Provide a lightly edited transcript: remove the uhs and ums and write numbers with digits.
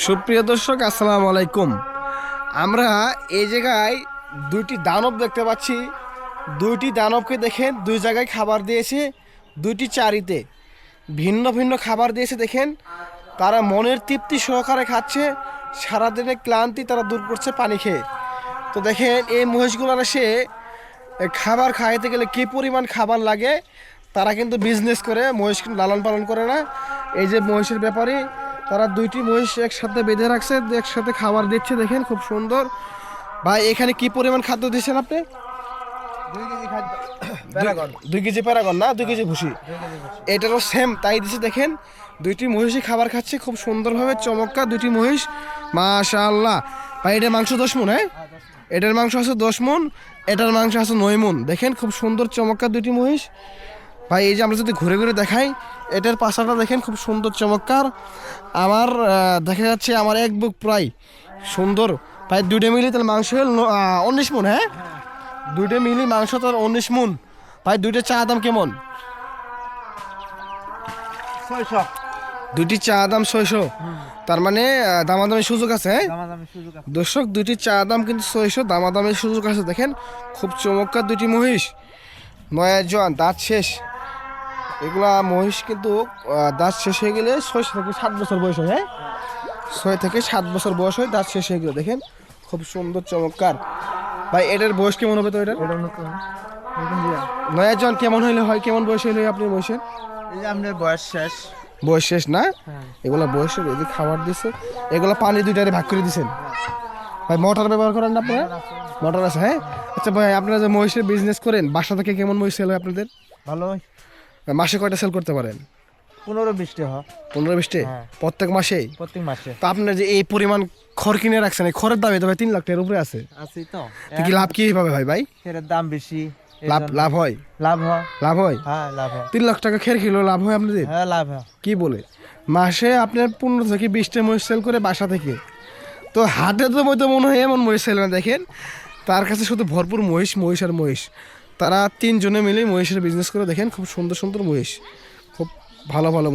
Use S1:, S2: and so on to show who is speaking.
S1: সুপ্রিয় দর্শক আসসালামু আলাইকুম। আমরা এই জায়গায় দুইটি দানব দেখতে পাচ্ছি। দুইটি দানবকে দেখেন দুই জায়গায় খাবার দিয়েছে, দুইটি চারিতে ভিন্ন ভিন্ন খাবার দিয়েছে। দেখেন তারা মনের তৃপ্তি সহকারে খাচ্ছে, সারাদিনের ক্লান্তি তারা দূর করছে পানি খেয়ে। তো দেখেন এই মহিষগুলোর এসে খাবার খাইতে গেলে কী পরিমাণ খাবার লাগে। তারা কিন্তু বিজনেস করে, মহিষ কিন্তু লালন পালন করে না। এই যে মহিষের ব্যাপারে তারা দুইটি মহিষ একসাথে বেঁধে রাখছে, একসাথে খাবার দিচ্ছে। দেখেন খুব সুন্দর। ভাই এখানে কি পরিমাণ খাদ্য দিচ্ছেন আপনি?
S2: 2 কেজি খাদ্য
S1: 2 কেজি প্যারাগন না 2 কেজি ভুসি, এটারও সেম তাই দিচ্ছে। দেখেন দুইটি মহিষই খাবার খাচ্ছে খুব সুন্দরভাবে, চমৎকার দুইটি মহিষ, মাশাআল্লাহ। ভাই এটার মাংস 10 মণ, হ্যাঁ এটার মাংস আছে 10 মণ, এটার মাংস আছে 9 মণ। দেখেন খুব সুন্দর চমৎকার দুইটি মহিষ। ভাই এই যে আমরা যদি ঘুরে ঘুরে দেখাই, এটার পাশাটা দেখেন খুব সুন্দর চমৎকার। আমার দেখা যাচ্ছে আমার এক বুক প্রায় সুন্দর। ভাই দুইটা মিলি তাহলে মাংস হল 19 মণ, হ্যাঁ দুইটা মিলি মাংস তার 19 মণ। ভাই দুইটা চা দাম কেমন?
S2: 600
S1: দুইটি চা দাম 600। তার মানে দামাদামি সুযোগ আছে, হ্যাঁ
S2: দামাদামি সুযোগ আছে।
S1: দর্শক দুইটি চা দাম কিন্তু 600, দামাদামির সুযোগ আছে। দেখেন খুব চমৎকার দুইটি মহিষ, নয়া জোয়ান, দাঁত শেষ। এগুলা মহিষ কিন্তু দাঁত শেষ হয়ে গেলে 6 থেকে 7 বছর বয়স হয়, হ্যাঁ 6 থেকে 7 বছর বয়স হয় দাঁত শেষ হয়ে গেলে। দেখেন খুব সুন্দর চমৎকার। ভাই এটার বয়স কেমন হবে? তো এটার
S2: এটা নতুন দিয়া
S1: নয়া জোয়ান কেমন হইলে হয়, কেমন বয়স হইলে আপনি মহিষের?
S2: এই যে আপনার বয়স শেষ।
S1: বয়স শেষ না?
S2: হ্যাঁ
S1: এগুলা বয়সের এই যে খাবার দিছে, এগুলা পানি দুইটারে ভাগ করে দিছেন। ভাই মোটর ব্যবহার করেন না আপনারা? মোটর আছে, হ্যাঁ। আচ্ছা ভাই আপনারা যে মহিষের বিজনেস করেন, বাসা থেকে কেমন মহিষ সেল হয় আপনাদের?
S2: ভালো
S1: মাসে কয়টা সেল করতে পারেন?
S2: 15-20 টা হয়
S1: 15-20
S2: হ্যাঁ।
S1: প্রত্যেক মাসেই?
S2: প্রত্যেক মাসে
S1: তো আপনার যে এই পরিমাণ খড় কিনে রাখছেন, এই খড়ের দামে তো ভাই 3 লাখ টাকার উপরে আছে।
S2: আছে তো।
S1: তো কি লাভ কি হবে ভাই?
S2: এর দাম বেশি,
S1: লাভ লাভ হয়?
S2: লাভ হয়।
S1: লাভ হয়?
S2: হ্যাঁ লাভ হয়।
S1: 3 লাখ টাকা খের কিলো লাভ হয় আপনাদের?
S2: হ্যাঁ লাভ হয়।
S1: কি বলে? মাসে আপনার 15 থেকে 20টা মহিষ সেল করে বাসা থেকে। তো হাটে তো বইতে মনে হয় এমন মহিষ সেল না। দেখেন তার কাছে শুধু ভরপুর মহিষ, মহিষ আর মহিষ। তারা 3 জনে মিলে মহিষের বিজনেস করে। দেখেন খুব সুন্দর সুন্দর মহিষ, খুব ভালো ভালো মহিষ।